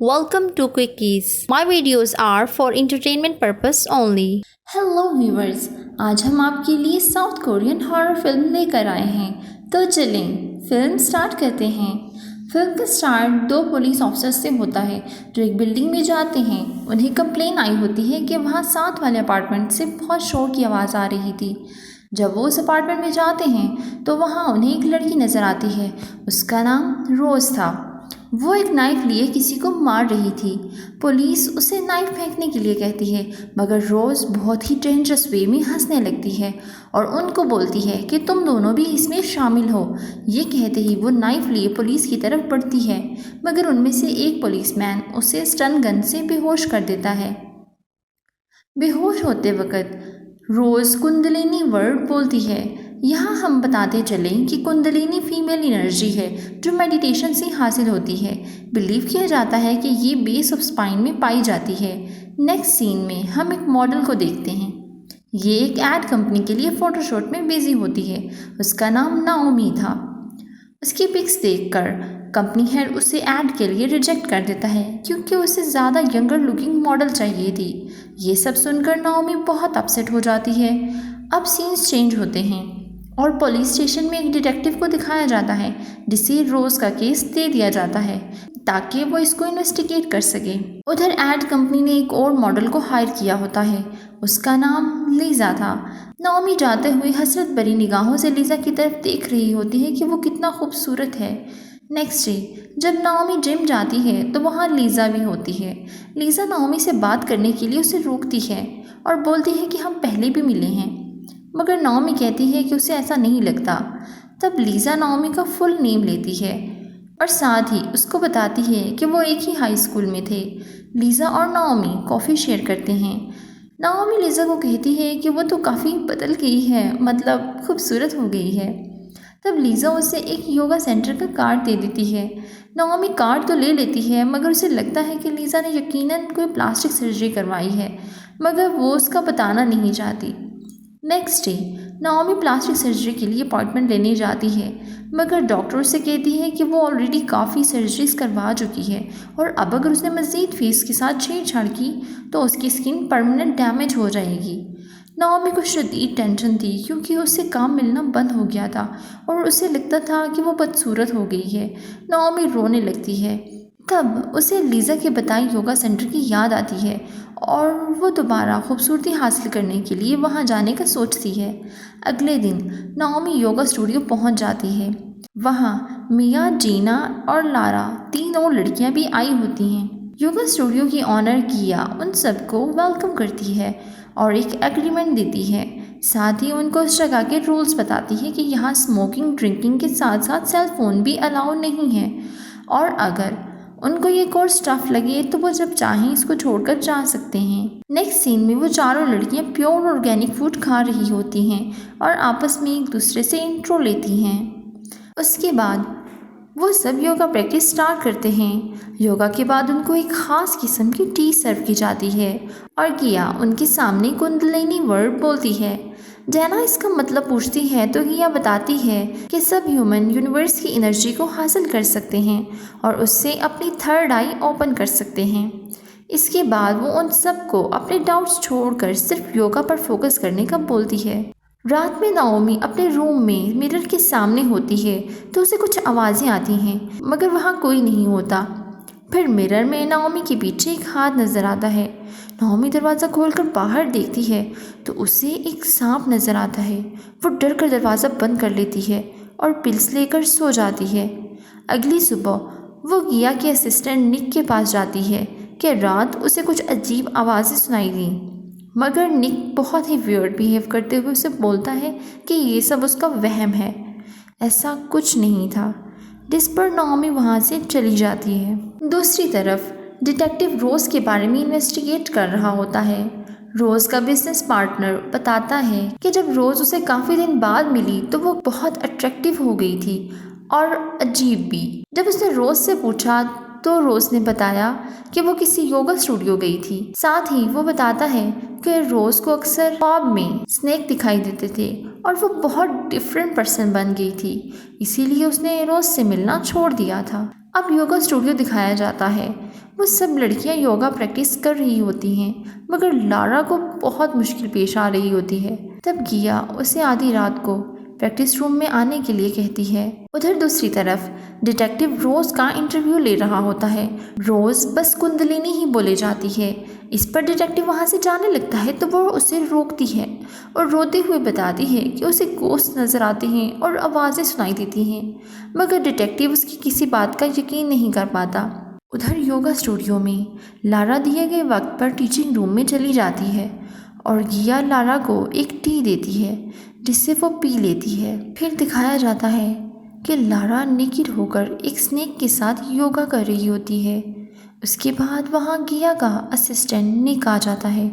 Welcome to Quickies. My videos are for entertainment purpose only. Hello viewers, आज हम आपके लिए साउथ कोरियन हॉरर फिल्म लेकर आए हैं। तो चलें फिल्म स्टार्ट करते हैं। फिल्म का स्टार्ट दो पुलिस ऑफिसर से होता है जो एक बिल्डिंग में जाते हैं। उन्हें कंप्लेन आई होती है कि वहाँ साथ वाले अपार्टमेंट से बहुत शोर की आवाज़ आ रही थी। जब वो उस अपार्टमेंट में जाते हैं तो वहाँ उन्हें एक लड़की नज़र आती है। उसका नाम रोज़ था। वो एक नाइफ लिए किसी को मार रही थी। पुलिस उसे नाइफ फेंकने के लिए कहती है, मगर रोज़ बहुत ही डेंजरस वे में हंसने लगती है और उनको बोलती है कि तुम दोनों भी इसमें शामिल हो। ये कहते ही वो नाइफ लिए पुलिस की तरफ बढ़ती है, मगर उनमें से एक पुलिसमैन उसे स्टन गन से बेहोश कर देता है। बेहोश होते वक्त रोज़ कुंडलिनी वर्ड बोलती है। यहाँ हम बताते चलें कि कुंडलिनी फीमेल एनर्जी है जो मेडिटेशन से हासिल होती है। बिलीव किया जाता है कि ये बेस ऑफ स्पाइन में पाई जाती है। नेक्स्ट सीन में हम एक मॉडल को देखते हैं। ये एक एड कंपनी के लिए फ़ोटोशूट में बिजी होती है। उसका नाम नाओमी था। उसकी पिक्स देखकर कंपनी हेड उसे ऐड के लिए रिजेक्ट कर देता है क्योंकि उसे ज़्यादा यंगर लुकिंग मॉडल चाहिए थी। ये सब सुनकर नाओमी बहुत अपसेट हो जाती है। अब सीन्स चेंज होते हैं और पुलिस स्टेशन में एक डिटेक्टिव को दिखाया जाता है जिसे रोज़ का केस दे दिया जाता है ताकि वो इसको इन्वेस्टिगेट कर सके। उधर एड कंपनी ने एक और मॉडल को हायर किया होता है। उसका नाम लीज़ा था। नाओमी जाते हुए हसरत भरी निगाहों से लीज़ा की तरफ देख रही होती है कि वो कितना खूबसूरत है। नेक्स्ट डे जब नाओमी जिम जाती है तो वहाँ लीज़ा भी होती है। लीज़ा नाओमी से बात करने के लिए उसे रोकती है और बोलती है कि हम पहले भी मिले हैं, मगर नाओमी कहती है कि उसे ऐसा नहीं लगता। तब लीज़ा नाओमी का फुल नेम लेती है और साथ ही उसको बताती है कि वो एक ही हाई स्कूल में थे। लीज़ा और नाओमी कॉफ़ी शेयर करते हैं। नाओमी लीज़ा को कहती है कि वो तो काफ़ी बदल गई है, मतलब खूबसूरत हो गई है। तब लीज़ा उसे एक योगा सेंटर का कार्ड दे देती है। नाओमी कार्ड तो ले लेती है, मगर उसे लगता है कि लीज़ा ने यकीनन कोई प्लास्टिक सर्जरी करवाई है, मगर वो उसका बताना नहीं चाहती। Next day Naomi plastic surgery के लिए अपॉइंटमेंट लेने जाती है, मगर डॉक्टर उसे कहती है कि वो ऑलरेडी काफ़ी सर्जरीज करवा चुकी है और अब अगर उसने मज़ीद फीस के साथ छेड़छाड़ की तो उसकी स्किन परमानेंट डैमेज हो जाएगी। नाओमी को शदीद टेंशन थी क्योंकि उससे काम मिलना बंद हो गया था और उसे लगता था कि वो बदसूरत हो गई है। नाओमी रोने लगती है। तब उसे लीज़ा के बताए योगा सेंटर की याद आती है और वो दोबारा खूबसूरती हासिल करने के लिए वहाँ जाने का सोचती है। अगले दिन नाओमी योगा स्टूडियो पहुँच जाती है। वहाँ मिया, जीना और लारा तीन और लड़कियाँ भी आई होती हैं। योगा स्टूडियो की ऑनर किया उन सबको वेलकम करती है और एक एग्रीमेंट देती है। साथ ही उनको उस जगह के रूल्स बताती है कि यहाँ स्मोकिंग, ड्रिंकिंग के साथ साथ सेल फ़ोन भी अलाउ नहीं है और अगर उनको ये कोर्स टफ लगे तो वो जब चाहें इसको छोड़कर जा सकते हैं। नेक्स्ट सीन में वो चारों लड़कियां प्योर ऑर्गेनिक फूड खा रही होती हैं और आपस में एक दूसरे से इंट्रो लेती हैं। उसके बाद वो सब योगा प्रैक्टिस स्टार्ट करते हैं। योगा के बाद उनको एक ख़ास किस्म की टी सर्व की जाती है और किया उनके सामने कुंडलिनी वर्ड बोलती है। जैना इसका मतलब पूछती है तो किया बताती है कि सब ह्यूमन यूनिवर्स की एनर्जी को हासिल कर सकते हैं और उससे अपनी थर्ड आई ओपन कर सकते हैं। इसके बाद वो उन सबको अपने डाउट्स छोड़कर सिर्फ योगा पर फोकस करने का बोलती है। रात में नाओमी अपने रूम में मिरर के सामने होती है तो उसे कुछ आवाज़ें आती हैं, मगर वहाँ कोई नहीं होता। फिर मिरर में नाओमी के पीछे एक हाथ नज़र आता है। नाओमी दरवाज़ा खोलकर बाहर देखती है तो उसे एक सांप नज़र आता है। वो डर कर दरवाज़ा बंद कर लेती है और पिल्स लेकर सो जाती है। अगली सुबह वो गिया के असिस्टेंट निक के पास जाती है कि रात उसे कुछ अजीब आवाज़ें सुनाई दी, मगर निक बहुत ही वियर्ड बिहेव करते हुए उसे बोलता है कि ये सब उसका वहम है, ऐसा कुछ नहीं था। जिस पर नाओमी वहाँ से चली जाती है। दूसरी तरफ डिटेक्टिव रोज़ के बारे में इन्वेस्टिगेट कर रहा होता है। रोज़ का बिजनेस पार्टनर बताता है कि जब रोज़ उसे काफ़ी दिन बाद मिली तो वो बहुत अट्रैक्टिव हो गई थी और अजीब भी। जब उसने रोज़ से पूछा तो रोज़ ने बताया कि वो किसी योगा स्टूडियो गई थी। साथ ही वो बताता है कि रोज़ को अक्सर ख्वाब में स्नेक दिखाई देते थे और वो बहुत डिफरेंट पर्सन बन गई थी, इसीलिए उसने रोज़ से मिलना छोड़ दिया था। अब योगा स्टूडियो दिखाया जाता है। वो सब लड़कियां योगा प्रैक्टिस कर रही होती हैं, मगर लारा को बहुत मुश्किल पेश आ रही होती है। तब गिया उसे आधी रात को प्रैक्टिस रूम में आने के लिए कहती है। उधर दूसरी तरफ डिटेक्टिव रोज का इंटरव्यू ले रहा होता है। रोज बस कुंडलिनी ही बोले जाती है। इस पर डिटेक्टिव वहां से जाने लगता है तो वो उसे रोकती है और रोते हुए बताती है कि उसे गोश्त नजर आते हैं और आवाज़ें सुनाई देती हैं, मगर डिटेक्टिव उसकी किसी बात का यकीन नहीं कर पाता। उधर योगा स्टूडियो में लारा दिए गए वक्त पर टीचिंग रूम में चली जाती है और गिया लारा को एक टी देती है जिससे वो पी लेती है। फिर दिखाया जाता है कि लारा नेकेड होकर एक स्नेक के साथ योगा कर रही होती है। उसके बाद वहाँ गिया का असिस्टेंट निक आ जाता है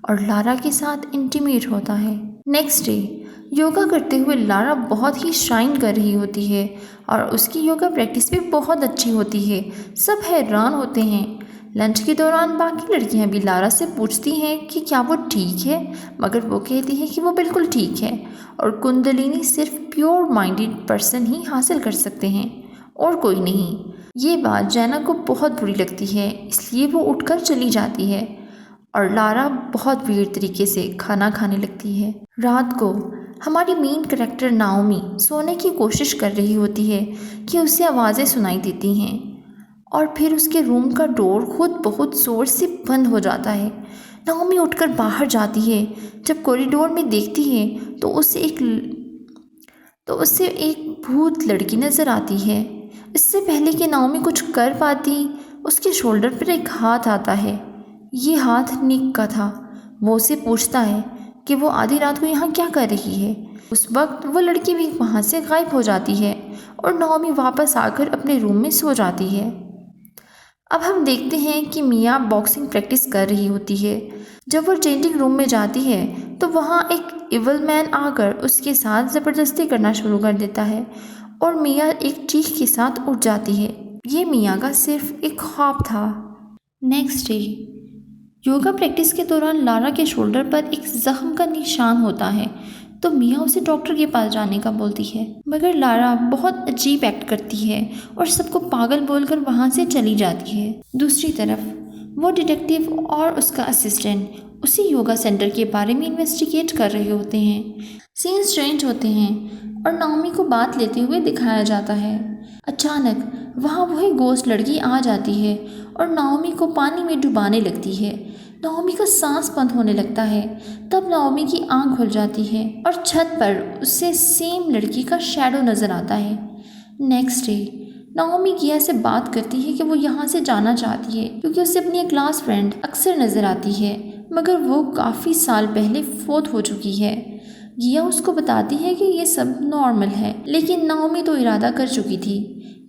और लारा के साथ इंटीमेट होता है। नेक्स्ट डे योगा करते हुए लारा बहुत ही शाइन कर रही होती है और उसकी योगा प्रैक्टिस भी बहुत अच्छी होती है। सब हैरान होते हैं। लंच के दौरान बाकी लड़कियां भी लारा से पूछती हैं कि क्या वो ठीक है, मगर वो कहती है कि वो बिल्कुल ठीक है और कुंडलिनी सिर्फ प्योर माइंडेड पर्सन ही हासिल कर सकते हैं और कोई नहीं। ये बात जैना को बहुत बुरी लगती है, इसलिए वो उठकर चली जाती है और लारा बहुत वियर्ड तरीके से खाना खाने लगती है। रात को हमारी मेन कैरेक्टर नाओमी सोने की कोशिश कर रही होती है कि उसे आवाज़ें सुनाई देती हैं और फिर उसके रूम का डोर खुद बहुत ज़ोर से बंद हो जाता है। नाओमी उठकर बाहर जाती है। जब कॉरिडोर में देखती है तो उसे एक भूत लड़की नज़र आती है। इससे पहले कि नाओमी कुछ कर पाती, उसके शोल्डर पर एक हाथ आता है। ये हाथ निक का था। वो उसे पूछता है कि वो आधी रात को यहाँ क्या कर रही है। उस वक्त वो लड़की भी वहाँ से गायब हो जाती है और नाओमी वापस आकर अपने रूम में सो जाती है। अब हम देखते हैं कि मिया बॉक्सिंग प्रैक्टिस कर रही होती है। जब वो चेंजिंग रूम में जाती है तो वहाँ एक इवल मैन आकर उसके साथ ज़बरदस्ती करना शुरू कर देता है और मिया एक चीख के साथ उठ जाती है। ये मिया का सिर्फ एक ख्वाब था। नेक्स्ट डे योगा प्रैक्टिस के दौरान लारा के शोल्डर पर एक जख्म का निशान होता है तो मिया उसे डॉक्टर के पास जाने का बोलती है, मगर लारा बहुत अजीब एक्ट करती है और सबको पागल बोलकर वहाँ से चली जाती है। दूसरी तरफ वो डिटेक्टिव और उसका असिस्टेंट उसी योगा सेंटर के बारे में इन्वेस्टिगेट कर रहे होते हैं। सीन्स चेंज होते हैं और नाओमी को बात लेते हुए दिखाया जाता है। अचानक वहाँ वही गोश्त लड़की आ जाती है और नाओमी को पानी में डुबाने लगती है। नाओमी का सांस बंद होने लगता है। तब नाओमी की आंख खुल जाती है और छत पर उससे सेम लड़की का शैडो नज़र आता है। नेक्स्ट डे नाओमी गिया से बात करती है कि वो यहाँ से जाना चाहती है क्योंकि उसे अपनी एक क्लास फ्रेंड अक्सर नज़र आती है, मगर वो काफ़ी साल पहले फोत हो चुकी है। गिया उसको बताती है कि ये सब नॉर्मल है, लेकिन नाओमी तो इरादा कर चुकी थी,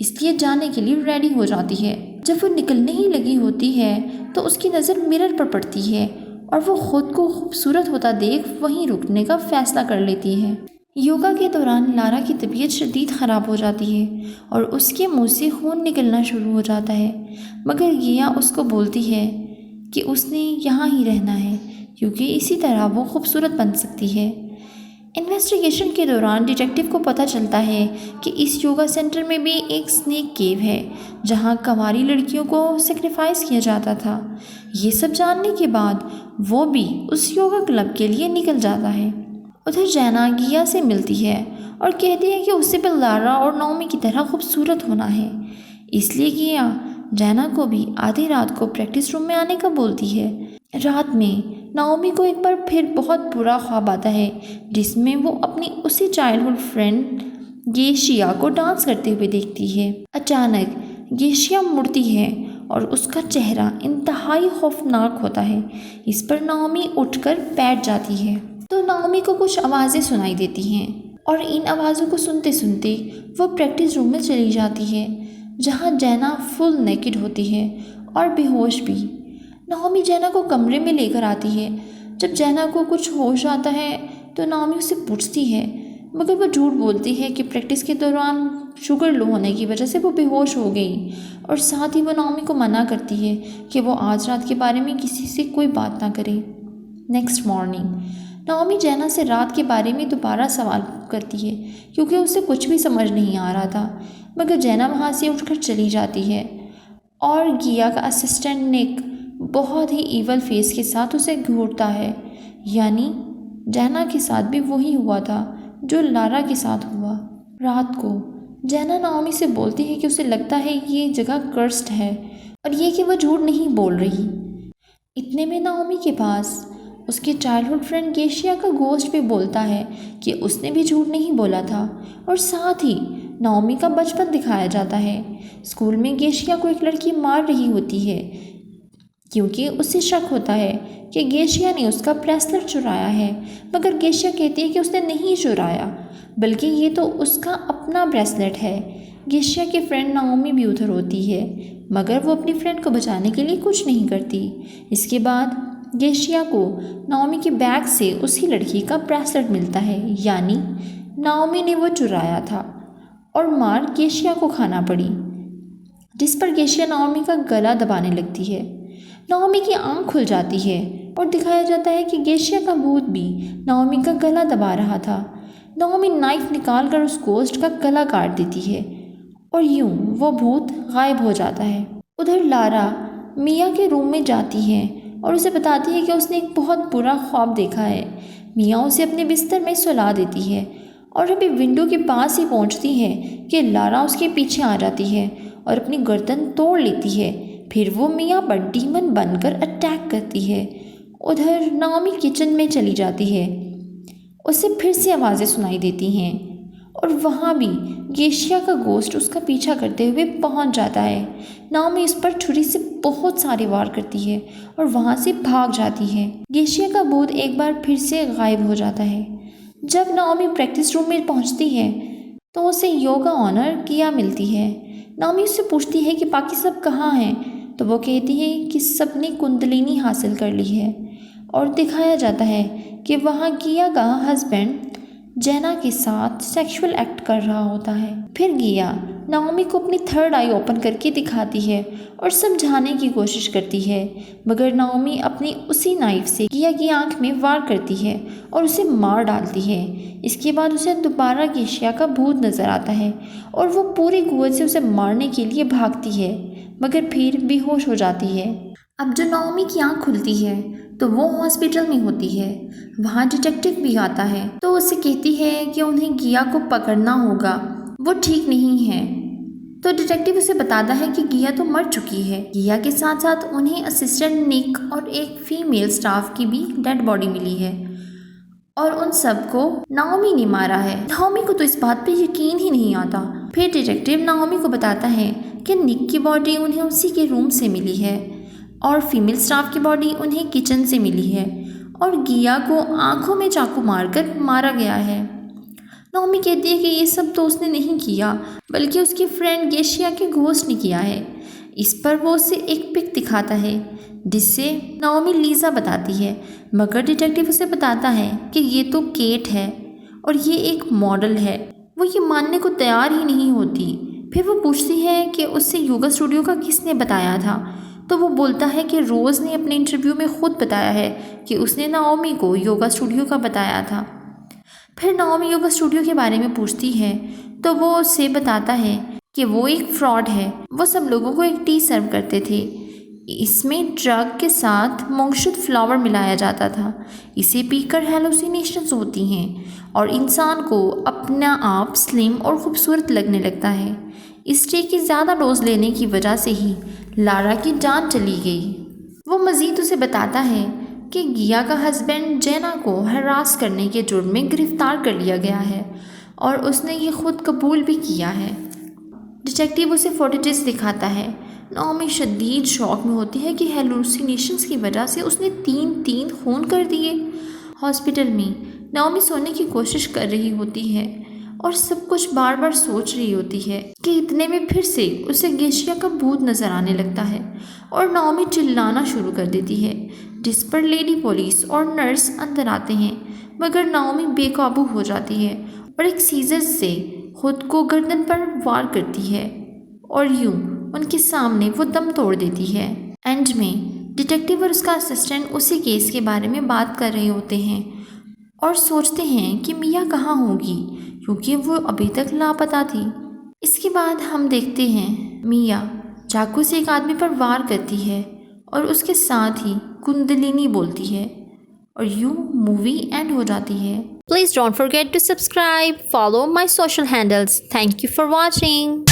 इसलिए जाने के लिए रेडी हो जाती है। जब वो निकलने ही लगी होती है तो उसकी नज़र मिरर पर पड़ती है और वो खुद को खूबसूरत होता देख वहीं रुकने का फैसला कर लेती है। योगा के दौरान लारा की तबीयत शदीद ख़राब हो जाती है और उसके मुंह से खून निकलना शुरू हो जाता है, मगर गिया उसको बोलती है कि उसने यहाँ ही रहना है क्योंकि इसी तरह वो खूबसूरत बन सकती है। इन्वेस्टिगेशन के दौरान डिटेक्टिव को पता चलता है कि इस योगा सेंटर में भी एक स्नेक केव है जहां कंवारी लड़कियों को सेक्रीफाइस किया जाता था। ये सब जानने के बाद वो भी उस योगा क्लब के लिए निकल जाता है। उधर जैना गिया से मिलती है और कहती है कि उसे भी लारा और नाओमी की तरह खूबसूरत होना है, इसलिए गिया जैना को भी आधी रात को प्रैक्टिस रूम में आने का बोलती है। रात में नाओमी को एक बार फिर बहुत बुरा ख्वाब आता है जिसमें वो अपनी उसी चाइल्डहुड फ्रेंड गेशिया को डांस करते हुए देखती है। अचानक गेशिया मुड़ती है और उसका चेहरा इंतहाई खौफनाक होता है। इस पर नाओमी उठकर बैठ जाती है तो नाओमी को कुछ आवाज़ें सुनाई देती हैं और इन आवाज़ों को सुनते सुनते वो प्रैक्टिस रूम में चली जाती है जहाँ जैना फुल नेकेड होती है और बेहोश भी। नाओमी जैना को कमरे में लेकर आती है। जब जैना को कुछ होश आता है तो नाओमी उससे पूछती है, मगर वो झूठ बोलती है कि प्रैक्टिस के दौरान शुगर लो होने की वजह से वो बेहोश हो गई और साथ ही वो नाओमी को मना करती है कि वो आज रात के बारे में किसी से कोई बात ना करे। नेक्स्ट मॉर्निंग नाओमी जैना से रात के बारे में दोबारा सवाल करती है क्योंकि उसे कुछ भी समझ नहीं आ रहा था, मगर जैना वहाँ से उठकर चली जाती है और गिया का असिस्टेंट निक बहुत ही ईवल फेस के साथ उसे घूरता है। यानी जैना के साथ भी वही हुआ था जो लारा के साथ हुआ। रात को जैना नाओमी से बोलती है कि उसे लगता है ये जगह कर्स्ड है और ये कि वह झूठ नहीं बोल रही। इतने में नाओमी के पास उसके चाइल्डहुड फ्रेंड गेशिया का गोस्ट भी बोलता है कि उसने भी झूठ नहीं बोला था। और साथ ही नाओमी का बचपन दिखाया जाता है। स्कूल में गेशिया को एक लड़की मार रही होती है क्योंकि उसे शक होता है कि गेशिया ने उसका ब्रेसलेट चुराया है, मगर गेशिया कहती है कि उसने नहीं चुराया बल्कि ये तो उसका अपना ब्रेसलेट है। गेशिया की फ्रेंड नाओमी भी उधर होती है, मगर वो अपनी फ्रेंड को बचाने के लिए कुछ नहीं करती। इसके बाद गेशिया को नाओमी के बैग से उसी लड़की का ब्रेसलेट मिलता है, यानी नाओमी ने वो चुराया था और मार गेशिया को खाना पड़ी, जिस पर गेशिया नाओमी का गला दबाने लगती है। नाओमी की आंख खुल जाती है और दिखाया जाता है कि गेशिया का भूत भी नाओमी का गला दबा रहा था। नाओमी नाइफ निकालकर उस गोस्ट का गला काट देती है और यूं वो भूत गायब हो जाता है। उधर लारा मिया के रूम में जाती है और उसे बताती है कि उसने एक बहुत बुरा ख्वाब देखा है। मिया उसे अपने बिस्तर में सुला देती है और अभी विंडो के पास ही पहुंचती है कि लारा उसके पीछे आ जाती है और अपनी गर्दन तोड़ लेती है। फिर वो मिया पर डीमन बनकर अटैक करती है। उधर नाओमी किचन में चली जाती है, उसे फिर से आवाज़ें सुनाई देती हैं और वहाँ भी गेशिया का गोस्ट उसका पीछा करते हुए पहुँच जाता है। नाओमी उस पर छुरी से बहुत सारे वार करती है और वहाँ से भाग जाती है। गेशिया का भूत एक बार फिर से गायब हो जाता है। जब नाओमी प्रैक्टिस रूम में पहुँचती है तो उसे योगा ऑनर किया मिलती है। नाओमी उससे पूछती है कि बाकी सब कहाँ हैं, तो वो कहती है कि सब ने कुंडलिनी हासिल कर ली है और दिखाया जाता है कि वहाँ गिया का हस्बैंड जैना के साथ सेक्सुअल एक्ट कर रहा होता है। फिर गिया नाओमी को अपनी थर्ड आई ओपन करके दिखाती है और समझाने की कोशिश करती है, मगर नाओमी अपनी उसी नाइफ से गिया की आंख में वार करती है और उसे मार डालती है। इसके बाद उसे दोबारा गेशिया का भूत नजर आता है और वो पूरी कुव्वत से उसे मारने के लिए भागती है, मगर फिर बेहोश हो जाती है। अब जो नाओमी की आंख खुलती है तो वो हॉस्पिटल में होती है। वहाँ डिटेक्टिव भी आता है तो उसे कहती है कि उन्हें गिया को पकड़ना होगा, वो ठीक नहीं है। तो डिटेक्टिव उसे बताता है कि गिया तो मर चुकी है। गिया के साथ साथ उन्हें असिस्टेंट निक और एक फीमेल स्टाफ की भी डेड बॉडी मिली है और उन सबको नाओमी ने मारा है। नाओमी को तो इस बात पे यकीन ही नहीं आता। फिर डिटेक्टिव नाओमी को बताता है कि निक की बॉडी उन्हें उसी के रूम से मिली है और फीमेल स्टाफ की बॉडी उन्हें किचन से मिली है और गिया को आंखों में चाकू मारकर मारा गया है। नाओमी कहती है कि ये सब तो उसने नहीं किया बल्कि उसकी फ्रेंड गेशिया के घोस्ट ने किया है। इस पर वो उसे एक पिक दिखाता है जिससे नाओमी लीजा बताती है, मगर डिटेक्टिव उसे बताता है कि ये तो केट है और ये एक मॉडल है। वो ये मानने को तैयार ही नहीं होती। फिर वो पूछती है कि उससे योगा स्टूडियो का किसने बताया था, तो वो बोलता है कि रोज़ ने अपने इंटरव्यू में खुद बताया है कि उसने नाओमी को योगा स्टूडियो का बताया था। फिर नाओमी योगा स्टूडियो के बारे में पूछती है तो वो उससे बताता है कि वो एक फ्रॉड है। वो सब लोगों को एक टी सर्व करते थे, इसमें ड्रग के साथ मोंगशुद फ्लावर मिलाया जाता था। इसे पीकर हेलुसिनेशंस होती हैं और इंसान को अपना आप स्लिम और खूबसूरत लगने लगता है। इस टी की ज़्यादा डोज लेने की वजह से ही लारा की जान चली गई। वो मज़ीद उसे बताता है कि गिया का हस्बैंड जैना को हरास करने के जुर्म में गिरफ्तार कर लिया गया है और उसने ये खुद कबूल भी किया है। डिटेक्टिव उसे फुटेजेस दिखाता है। नाओमी शदीद शौक में होती है कि हेलुसिनेशंस की वजह से उसने तीन खून कर दिए। हॉस्पिटल में नाओमी सोने की कोशिश कर रही होती है और सब कुछ बार बार सोच रही होती है कि इतने में फिर से उसे गेशिया का भूत नज़र आने लगता है और नाओमी चिल्लाना शुरू कर देती है, जिस पर लेडी पुलिस और नर्स अंदर आते हैं, मगर नाओमी बेकाबू हो जाती है और एक सीजर से खुद को गर्दन पर वार करती है और यूं उनके सामने वो दम तोड़ देती है। एंड में डिटेक्टिव और उसका असिस्टेंट उसी केस के बारे में बात कर रहे होते हैं और सोचते हैं कि मिया कहाँ होगी, क्योंकि वो अभी तक लापता थी। इसके बाद हम देखते हैं मिया चाकू से एक आदमी पर वार करती है और उसके साथ ही कुंडलिनी बोलती है और यूं मूवी एंड हो जाती है। Please don't forget to subscribe, follow my social handles. Thank you for watching.